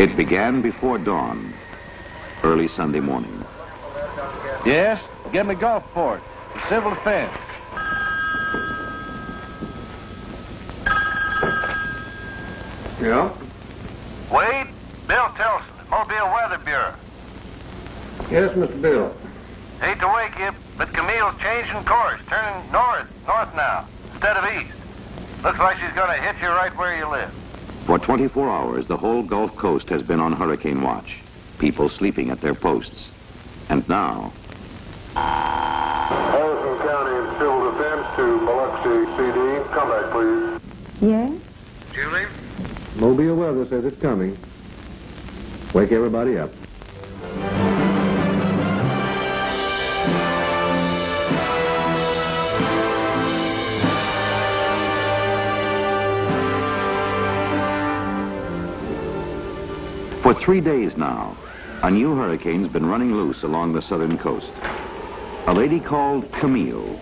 It began before dawn, early Sunday morning. Yes? Get me Gulfport. The civil defense. Yeah? Wade? Bill Tilson, Mobile Weather Bureau. Yes, Mr. Bill. Hate to wake you, but Camille's changing course, turning north now, instead of east. Looks like she's going to hit you right where you live. For 24 hours, the whole Gulf Coast has been on hurricane watch. People sleeping at their posts. And now... Harrison County Civil Defense to Biloxi CD. Come back, please. Yes? Julie? Mobile Weather says it's coming. Wake everybody up. For 3 days now, a new hurricane's been running loose along the southern coast. A lady called Camille,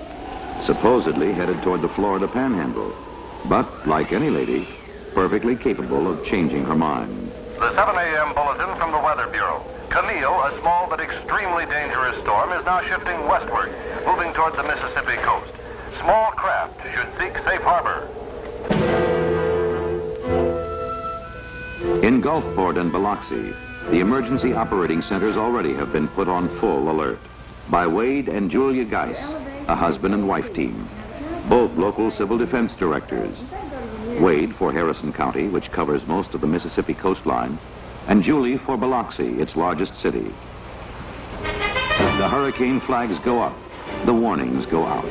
supposedly headed toward the Florida Panhandle, but, like any lady, perfectly capable of changing her mind. The 7 a.m. bulletin from the Weather Bureau. Camille, a small but extremely dangerous storm, is now shifting westward, moving toward the Mississippi coast. Small craft should seek safe harbor. In Gulfport and Biloxi, the emergency operating centers already have been put on full alert by Wade and Julia Geis, a husband and wife team, both local civil defense directors. Wade for Harrison County, which covers most of the Mississippi coastline, and Julie for Biloxi, its largest city. The hurricane flags go up, the warnings go out.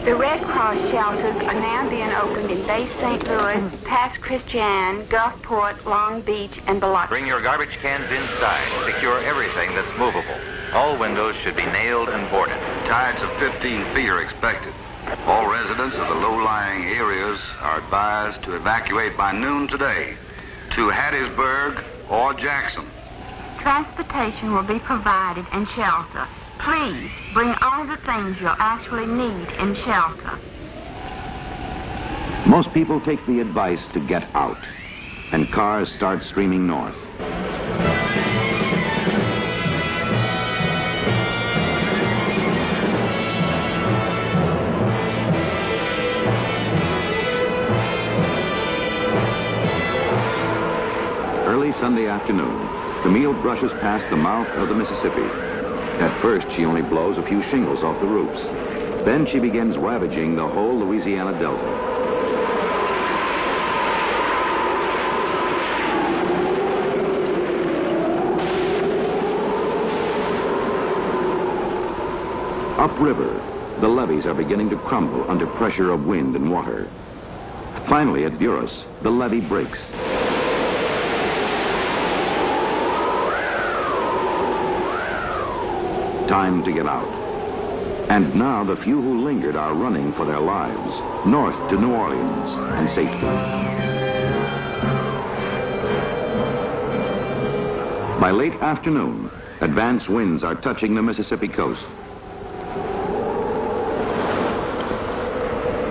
The Red Cross shelters are now being opened in Bay St. Louis, Pass Christian, Gulfport, Long Beach, and Biloxi. Bring your garbage cans inside. Secure everything that's movable. All windows should be nailed and boarded. Tides of 15 feet are expected. All residents of the low-lying areas are advised to evacuate by noon today to Hattiesburg or Jackson. Transportation will be provided and shelter. Please bring all the things you'll actually need in shelter. Most people take the advice to get out, and cars start streaming north. Early Sunday afternoon, Camille brushes past the mouth of the Mississippi. At first, she only blows a few shingles off the roofs. Then she begins ravaging the whole Louisiana Delta. Upriver, the levees are beginning to crumble under pressure of wind and water. Finally, at Buras, the levee breaks. Time to get out. And now the few who lingered are running for their lives, north to New Orleans and safety. By late afternoon, advance winds are touching the Mississippi coast.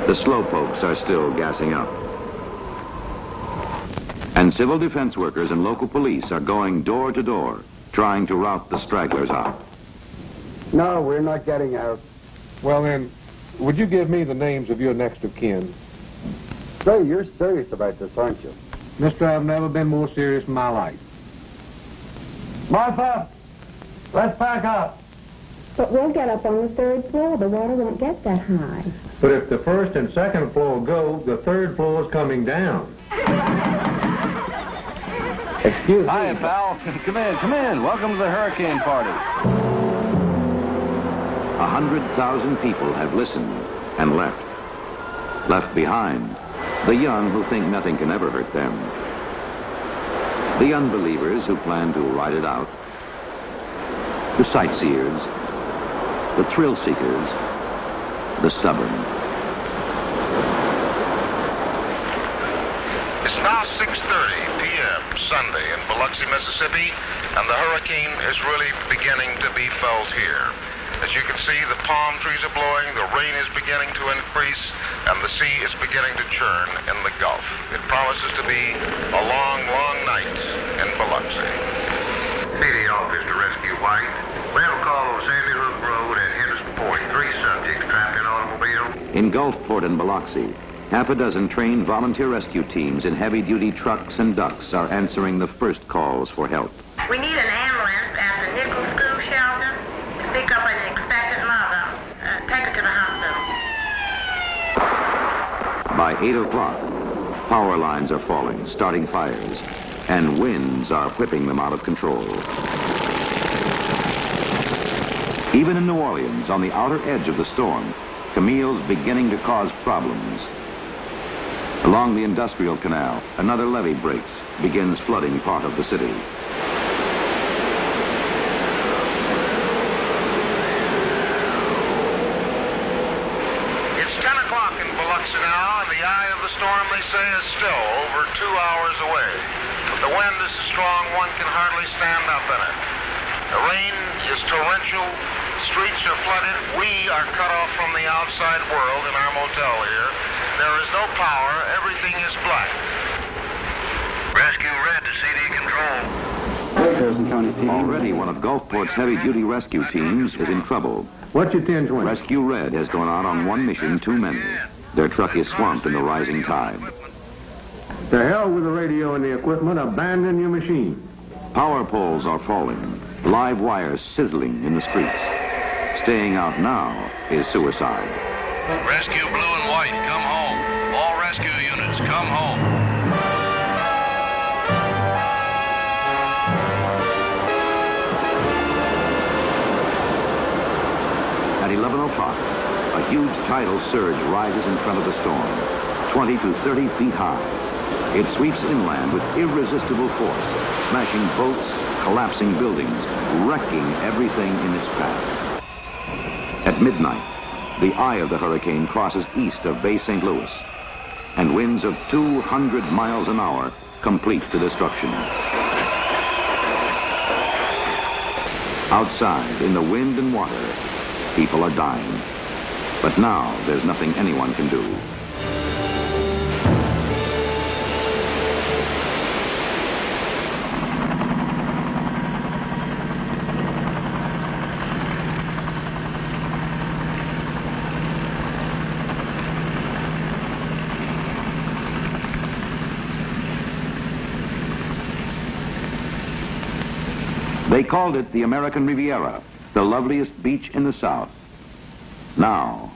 The slowpokes are still gassing up. And civil defense workers and local police are going door to door, trying to rout the stragglers out. No, we're not getting out. Well then, would you give me the names of your next of kin? Say, you're serious about this, aren't you? Mister, I've never been more serious in my life. Martha, let's pack up. But we'll get up on the third floor. The water won't get that high. But if the first and second floor go, the third floor is coming down. Excuse me. Hiya, pal. Come in. Welcome to the hurricane party. 100,000 people have listened and left. Left behind, the young who think nothing can ever hurt them. The unbelievers who plan to ride it out. The sightseers. The thrill seekers. The stubborn. It's now 6:30 p.m. Sunday in Biloxi, Mississippi, and the hurricane is really beginning to be felt here. As you can see, the palm trees are blowing, the rain is beginning to increase, and the sea is beginning to churn in the Gulf. It promises to be a long, long night in Biloxi. CD office to Rescue White. We have a call on Sandy Hook Road at Henderson Point. 3 subjects trapped in automobile. In Gulfport and Biloxi, half a dozen trained volunteer rescue teams in heavy-duty trucks and ducks are answering the first calls for help. We need an ambulance at the Nichols School Shelter to pick up an expectant mother. Take her to the hospital. By 8 o'clock, power lines are falling, starting fires, and winds are whipping them out of control. Even in New Orleans, on the outer edge of the storm, Camille's beginning to cause problems. Along the Industrial Canal, another levee breaks, begins flooding part of the city. It's 10 o'clock in Biloxi now, and the eye of the storm, they say, is still over 2 hours away. The wind is so strong one can hardly stand up in it. The rain is torrential. Streets are flooded. We are cut off from the outside world in our motel here. There is no power. Everything is black. Rescue Red to CD control. Harrison County CD. Already one of Gulfport's heavy-duty rescue teams is in trouble. What's your 1020? Rescue Red has gone out on one mission too many. Their truck is swamped in the rising tide. To hell with the radio and the equipment. Abandon your machine. Power poles are falling, live wires sizzling in the streets. Staying out now is suicide. Rescue Blue and White, come home. All rescue units, come home. At 11 o'clock, a huge tidal surge rises in front of the storm, 20 to 30 feet high. It sweeps inland with irresistible force, smashing boats, collapsing buildings, wrecking everything in its path. At midnight, the eye of the hurricane crosses east of Bay St. Louis, and winds of 200 miles an hour complete the destruction. Outside, in the wind and water, people are dying. But now, there's nothing anyone can do. They called it the American Riviera, the loveliest beach in the South. Now,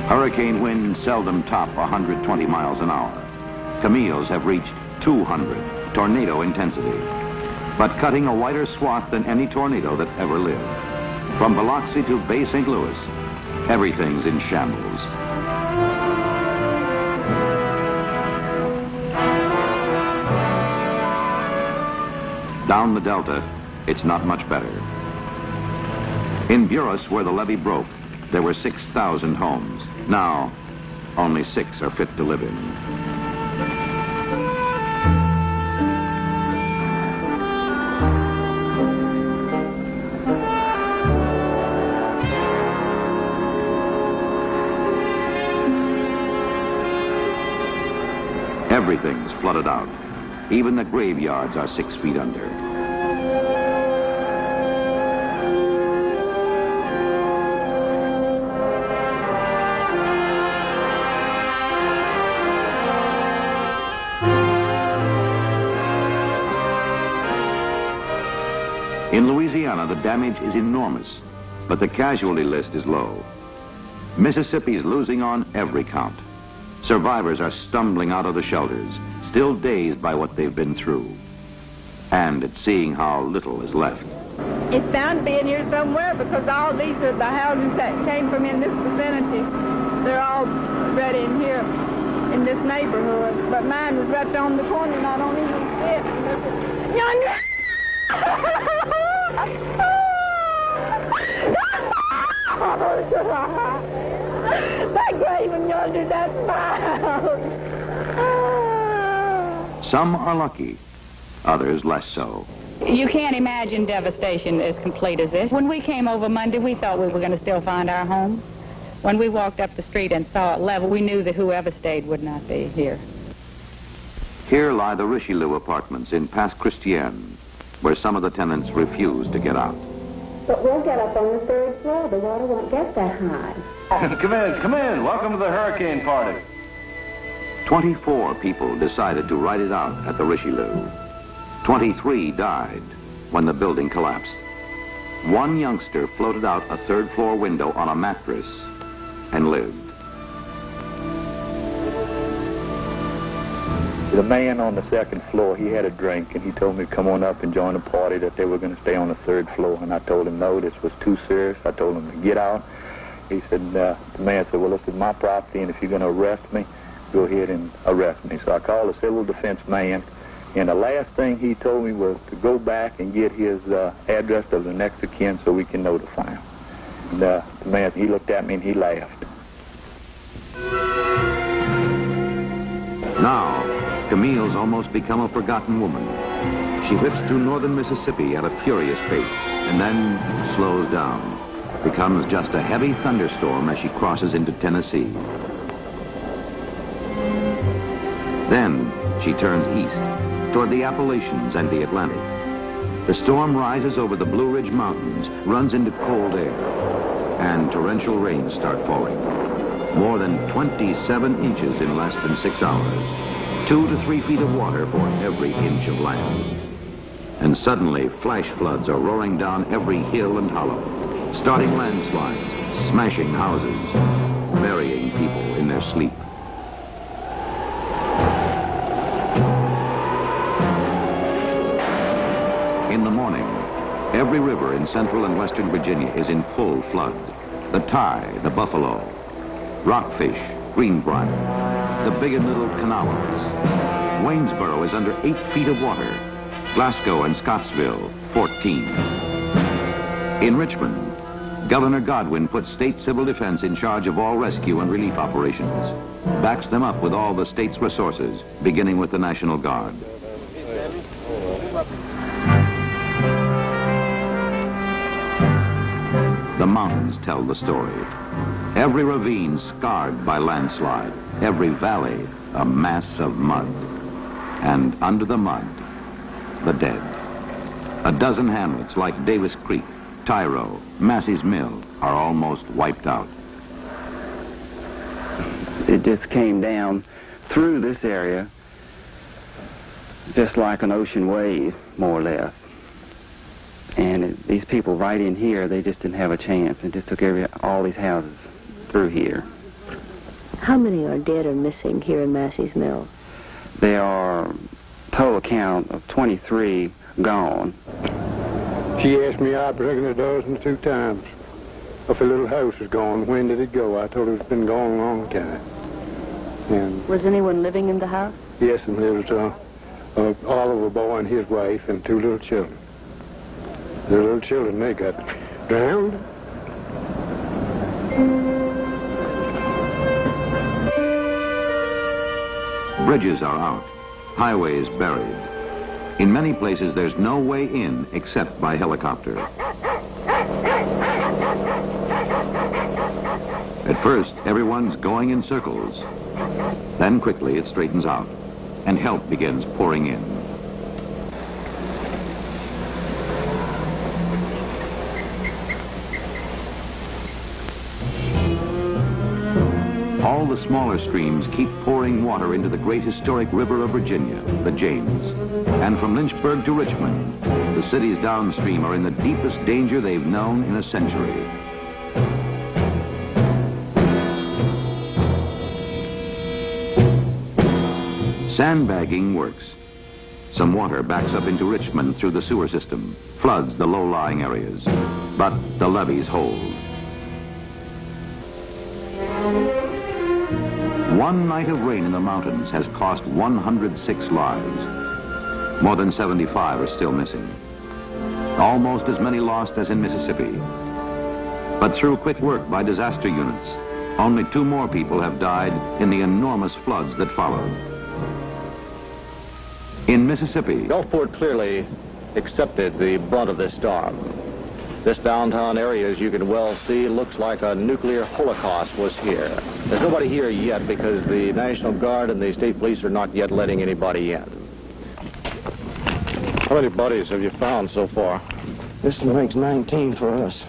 hurricane winds seldom top 120 miles an hour. Camille's have reached 200, tornado intensity. But cutting a wider swath than any tornado that ever lived. From Biloxi to Bay St. Louis, everything's in shambles. Down the Delta, it's not much better. In Buras, where the levee broke, there were 6,000 homes. Now, only 6 are fit to live in. Everything's flooded out. Even the graveyards are 6 feet under. In Louisiana, the damage is enormous, but the casualty list is low. Mississippi's losing on every count. Survivors are stumbling out of the shelters, still dazed by what they've been through, and at seeing how little is left. It's bound to be in here somewhere because all these are the houses that came from in this vicinity. They're all right in here, in this neighborhood. But mine was right on the corner, and I don't even see it. Yonder! That grave yonder, that's mine. Some are lucky, others less so. You can't imagine devastation as complete as this. When we came over Monday, we thought we were going to still find our home. When we walked up the street and saw it level, we knew that whoever stayed would not be here. Here lie the Richelieu apartments in Pass Christian, where some of the tenants refuse to get out. But we'll get up on the third floor. The water won't get that high. Come in. Welcome to the hurricane party. 24 people decided to ride it out at the Richelieu. 23 died when the building collapsed. One youngster floated out a third-floor window on a mattress and lived. The man on the second floor, he had a drink, and he told me to come on up and join the party, that they were going to stay on the third floor. And I told him, no, this was too serious. I told him to get out. He said, the man said, well, this is my property, and if you're going to arrest me, go ahead and arrest me. So I called the civil defense man, and the last thing he told me was to go back and get his address of the next of kin so we can notify him. And the man, he looked at me and he laughed. Now, Camille's almost become a forgotten woman. She whips through northern Mississippi at a furious pace and then slows down, becomes just a heavy thunderstorm as she crosses into Tennessee. Then she turns east toward the Appalachians and the Atlantic. The storm rises over the Blue Ridge Mountains, runs into cold air, and torrential rains start falling. More than 27 inches in less than 6 hours. 2 to 3 feet of water for every inch of land. And suddenly, flash floods are roaring down every hill and hollow, starting landslides, smashing houses, burying people in their sleep. In the morning, every river in central and western Virginia is in full flood. The Ty, the Buffalo, Rockfish, Greenbrier, the Big and Little Kanawhas. Waynesboro is under 8 feet of water. Glasgow and Scottsville, 14. In Richmond, Governor Godwin puts state civil defense in charge of all rescue and relief operations, backs them up with all the state's resources, beginning with the National Guard. The mountains tell the story. Every ravine scarred by landslide, every valley a mass of mud. And under the mud, the dead. A dozen hamlets like Davis Creek, Tyro, Massey's Mill are almost wiped out. It just came down through this area just like an ocean wave, more or less. And these people right in here, they just didn't have a chance. It just took all these houses through here. How many are dead or missing here in Massey's Mill? There are total count of 23 gone. She asked me, I reckon a dozen or 2 times, if a little house is gone, when did it go? I told her it's been gone a long time. And was anyone living in the house? Yes, and there was Oliver boy and his wife and 2 little children. The little children, they got drowned. Bridges are out, highways buried. In many places, there's no way in except by helicopter. At first, everyone's going in circles. Then quickly it straightens out, and help begins pouring in. All the smaller streams keep pouring water into the great historic river of Virginia, the James. And from Lynchburg to Richmond, the cities downstream are in the deepest danger they've known in a century. Sandbagging works. Some water backs up into Richmond through the sewer system, floods the low-lying areas. But the levees hold. One night of rain in the mountains has cost 106 lives. More than 75 are still missing. Almost as many lost as in Mississippi. But through quick work by disaster units, only 2 more people have died in the enormous floods that followed. In Mississippi, Gulfport clearly accepted the brunt of this storm. This downtown area, as you can well see, looks like a nuclear holocaust was here. There's nobody here yet because the National Guard and the state police are not yet letting anybody in. How many bodies have you found so far? This makes 19 for us.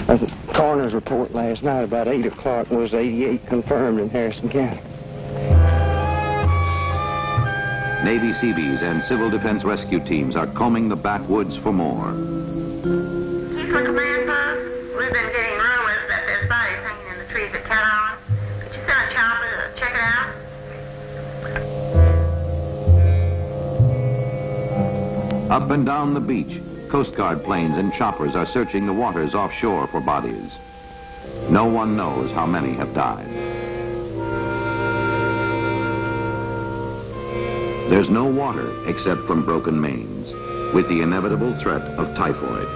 The coroner's report last night about 8 o'clock was 88 confirmed in Harrison County. Navy Seabees and civil defense rescue teams are combing the backwoods for more. Keesler Command Post, we've been getting rumors that there's bodies hanging in the trees at Cat Island. Could you send a chopper to check it out? Up and down the beach, Coast Guard planes and choppers are searching the waters offshore for bodies. No one knows how many have died. There's no water except from broken mains, with the inevitable threat of typhoid.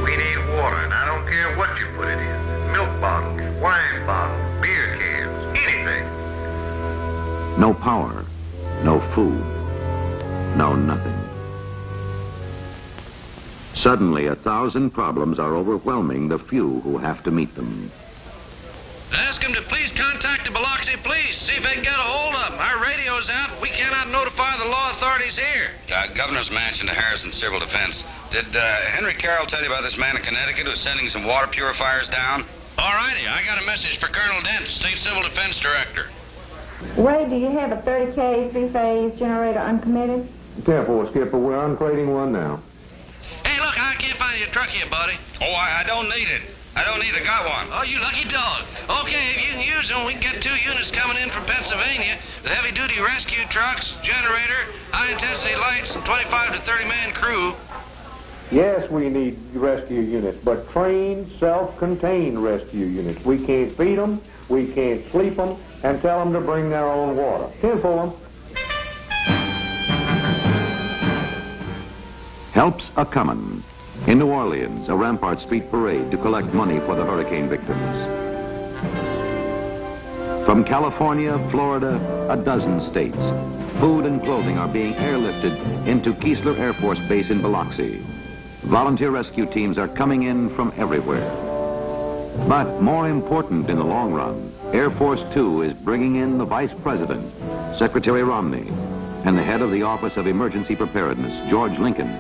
We need water, and I don't care what you put it in. Milk bottles, wine bottles, beer cans, anything. No power, no food, no nothing. Suddenly, 1,000 problems are overwhelming the few who have to meet them. Ask them to please contact the Biloxi police, see if they can get a hold of them. Our radio's out. We cannot notify the law authorities here. Governor's Mansion to Harrison Civil Defense. Did Henry Carroll tell you about this man in Connecticut who's sending some water purifiers down? All righty, I got a message for Colonel Dent, State Civil Defense Director. Wade, do you have a 30K three-phase generator uncommitted? 10-4, Skipper. We're uncrating one now. Hey, look, I can't find your truck here, buddy. Oh, I don't need it. I don't need it. Got one. Oh, you lucky dog. Okay, if you can use them, we can get 2 units coming in from Pennsylvania with heavy-duty rescue trucks, generator, high-intensity lights, and 25 to 30-man crew. Yes, we need rescue units, but trained, self-contained rescue units. We can't feed them, we can't sleep them, and tell them to bring their own water. 10-4. Help's a-comin'. In New Orleans, a Rampart Street parade to collect money for the hurricane victims. From California, Florida, a dozen states, food and clothing are being airlifted into Keesler Air Force Base in Biloxi. Volunteer rescue teams are coming in from everywhere. But more important in the long run, Air Force 2 is bringing in the Vice President, Secretary Romney, and the head of the Office of Emergency Preparedness, George Lincoln,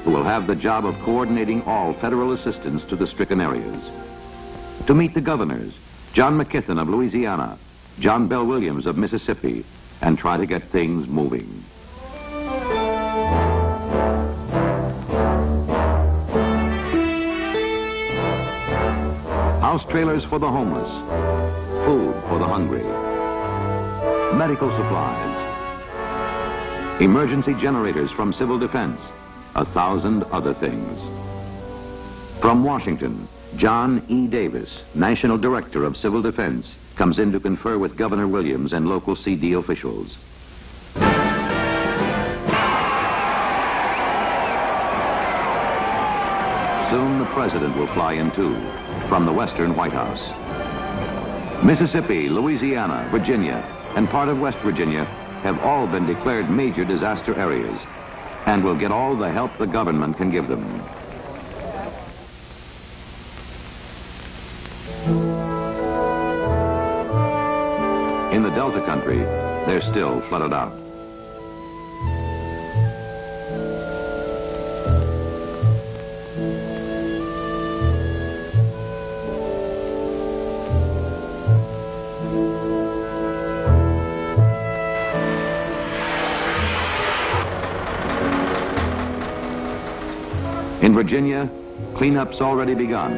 who will have the job of coordinating all federal assistance to the stricken areas. To meet the governors, John McKithen of Louisiana, John Bell Williams of Mississippi, and try to get things moving. House trailers for the homeless, food for the hungry, medical supplies, emergency generators from civil defense, 1,000 other things. From Washington, John E. Davis, National Director of Civil Defense, comes in to confer with Governor Williams and local CD officials. Soon the President will fly in too, from the Western White House. Mississippi, Louisiana, Virginia, and part of West Virginia have all been declared major disaster areas and will get all the help the government can give them. In the Delta country, they're still flooded out. In Virginia, cleanup's already begun.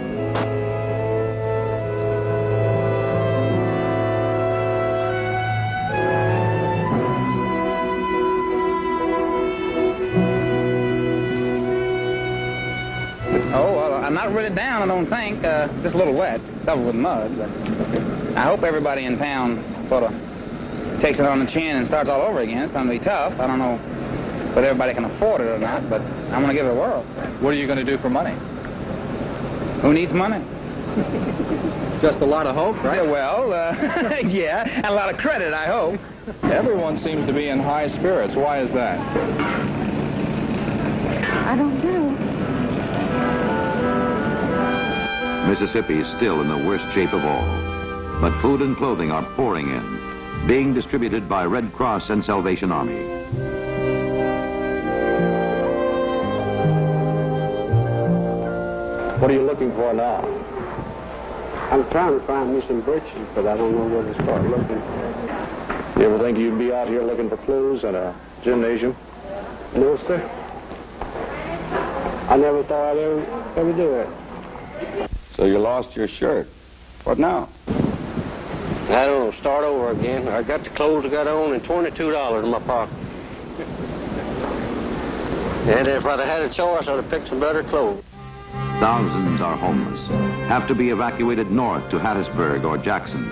I'm not really down, I don't think. Just a little wet, covered with mud. But I hope everybody in town sort of takes it on the chin and starts all over again. It's going to be tough. I don't know whether everybody can afford it or not, but I'm going to give it a whirl. What are you going to do for money? Who needs money? Just a lot of hope, right? Yeah, well, yeah, and a lot of credit, I hope. Everyone seems to be in high spirits. Why is that? I don't know. Mississippi is still in the worst shape of all. But food and clothing are pouring in, being distributed by Red Cross and Salvation Army. What are you looking for now? I'm trying to find me some britches, but I don't know where to start looking. You ever think you'd be out here looking for clues in a gymnasium? No, sir. I never thought I'd ever do it. So you lost your shirt. What now? I don't know, start over again. I got the clothes I got on and $22 in my pocket. And if I'd have had a choice, I'd have picked some better clothes. Thousands are homeless, have to be evacuated north to Hattiesburg or Jackson.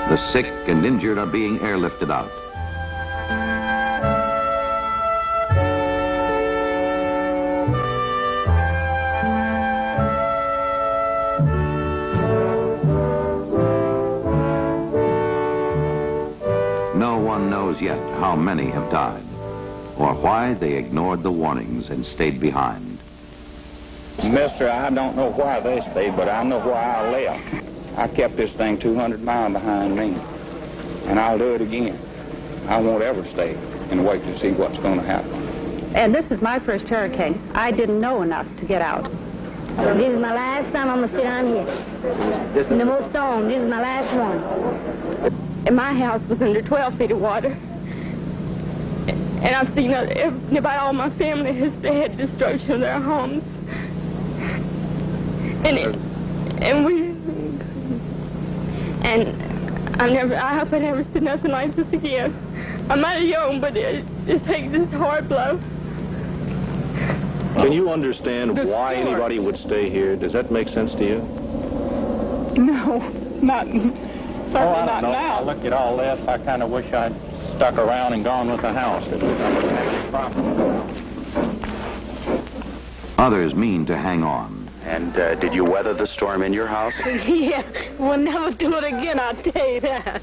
The sick and injured are being airlifted out. No one knows yet how many have died, or why they ignored the warnings and stayed behind. Mister, I don't know why they stayed, but I know why I left. I kept this thing 200 miles behind me, and I'll do it again. I won't ever stay and wait to see what's going to happen. And this is my first hurricane. I didn't know enough to get out. This is my last time I'm going to sit down here. In the most storm, this is my last one. And my house was under 12 feet of water. And I've seen about all my family has had destruction of their homes. I hope I never see nothing like this again. I'm not young, but it takes this hard blow. Can you understand why anybody would stay here? Does that make sense to you? No, not certainly not now. I look at all this. I kind of wish I'd stuck around and gone with the house. I wouldn't have any problem. Others mean to hang on. And did you weather the storm in your house? Yeah, we'll never do it again, I'll tell you that.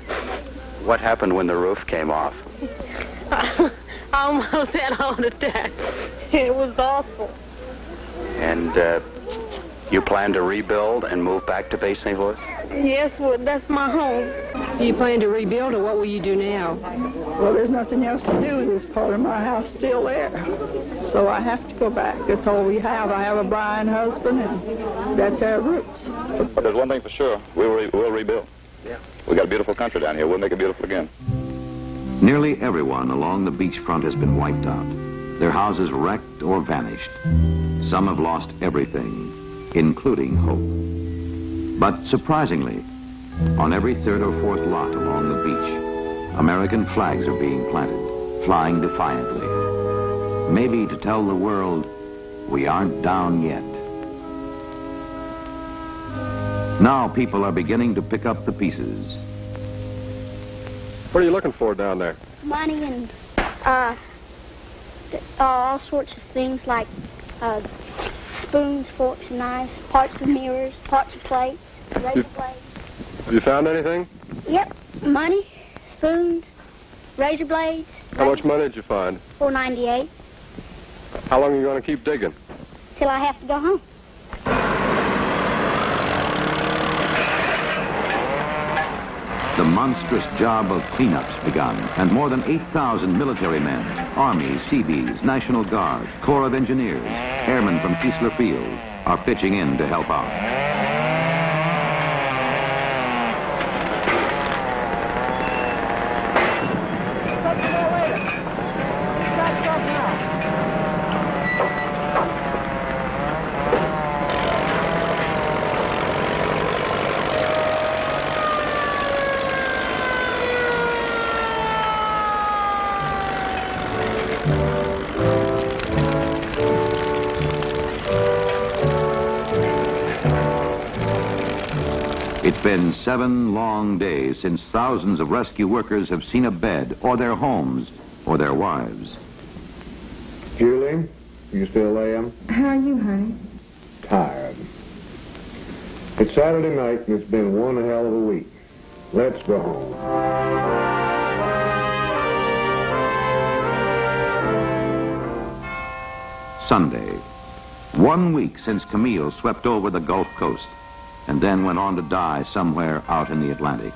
What happened when the roof came off? I almost had a heart attack. It was awful. And you plan to rebuild and move back to Bay St. Louis? Yes, well, that's my home. You plan to rebuild, or what will you do now? Well, there's nothing else to do. This part of my house still there. So I have to go back. That's all we have. I have a blind husband, and that's our roots. But there's one thing for sure. We'll rebuild. Yeah. We got a beautiful country down here. We'll make it beautiful again. Nearly everyone along the beachfront has been wiped out. Their houses wrecked or vanished. Some have lost everything, including hope. But surprisingly, on every third or fourth lot along the beach, American flags are being planted, flying defiantly. Maybe to tell the world, we aren't down yet. Now people are beginning to pick up the pieces. What are you looking for down there? Money and all sorts of things like spoons, forks, and knives, parts of mirrors, parts of plates, razor blades. Have you found anything? Yep, money, spoons, razor blades. How much money did you find? $4.98. How long are you going to keep digging? Till I have to go home. The monstrous job of cleanup's begun, and more than 8,000 military men, Army, Seabees, National Guard, Corps of Engineers, airmen from Keesler Field are pitching in to help out. It's been 7 long days since thousands of rescue workers have seen a bed, or their homes, or their wives. Julie, you still there? How are you, honey? Tired. It's Saturday night and it's been one hell of a week. Let's go home. Sunday. 1 week since Camille swept over the Gulf Coast and then went on to die somewhere out in the Atlantic.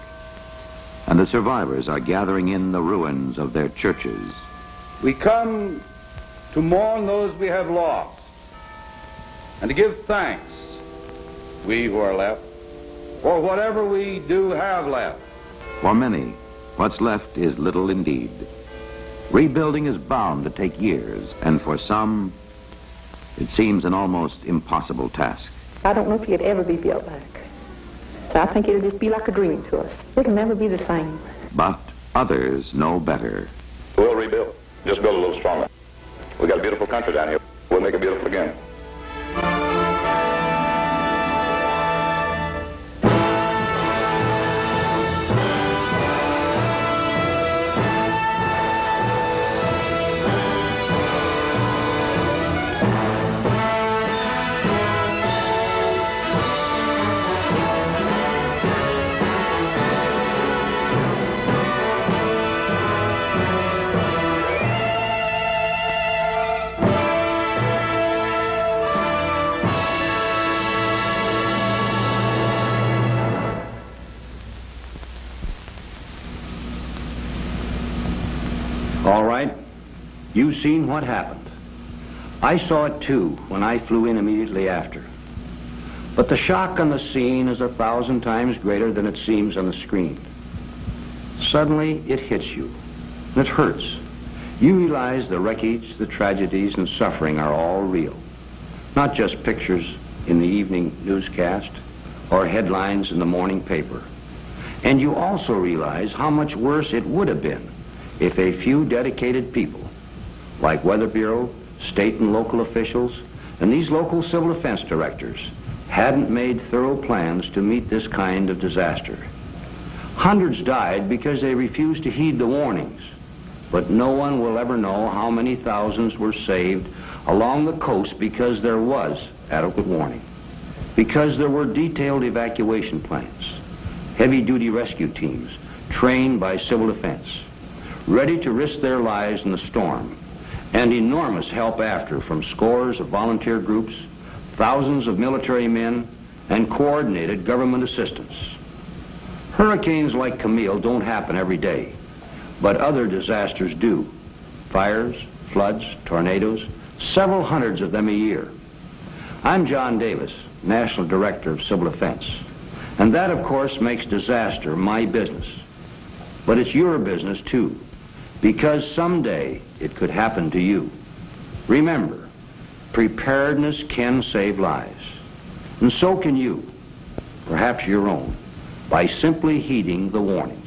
And the survivors are gathering in the ruins of their churches. We come to mourn those we have lost and to give thanks, we who are left, for whatever we do have left. For many, what's left is little indeed. Rebuilding is bound to take years, and for some, it seems an almost impossible task. I don't know if it'd ever be built back. So I think it'll just be like a dream to us. It'll never be the same. But others know better. We'll rebuild. Just build a little stronger. We got a beautiful country down here. We'll make it beautiful again. All right, you've seen what happened. I saw it too when I flew in immediately after. But the shock on the scene is 1,000 times greater than it seems on the screen. Suddenly it hits you, and it hurts. You realize the wreckage, the tragedies, and suffering are all real. Not just pictures in the evening newscast or headlines in the morning paper. And you also realize how much worse it would have been if a few dedicated people, like Weather Bureau, state and local officials, and these local civil defense directors, hadn't made thorough plans to meet this kind of disaster. Hundreds died because they refused to heed the warnings, but no one will ever know how many thousands were saved along the coast because there was adequate warning, because there were detailed evacuation plans, heavy-duty rescue teams trained by civil defense, ready to risk their lives in the storm, and enormous help after from scores of volunteer groups, thousands of military men, and coordinated government assistance. Hurricanes like Camille don't happen every day, but other disasters do. Fires, floods, tornadoes, several hundreds of them a year. I'm John Davis, National Director of Civil Defense, and that, of course, makes disaster my business. But it's your business, too, because someday it could happen to you. Remember, preparedness can save lives, and so can you, perhaps your own, by simply heeding the warning.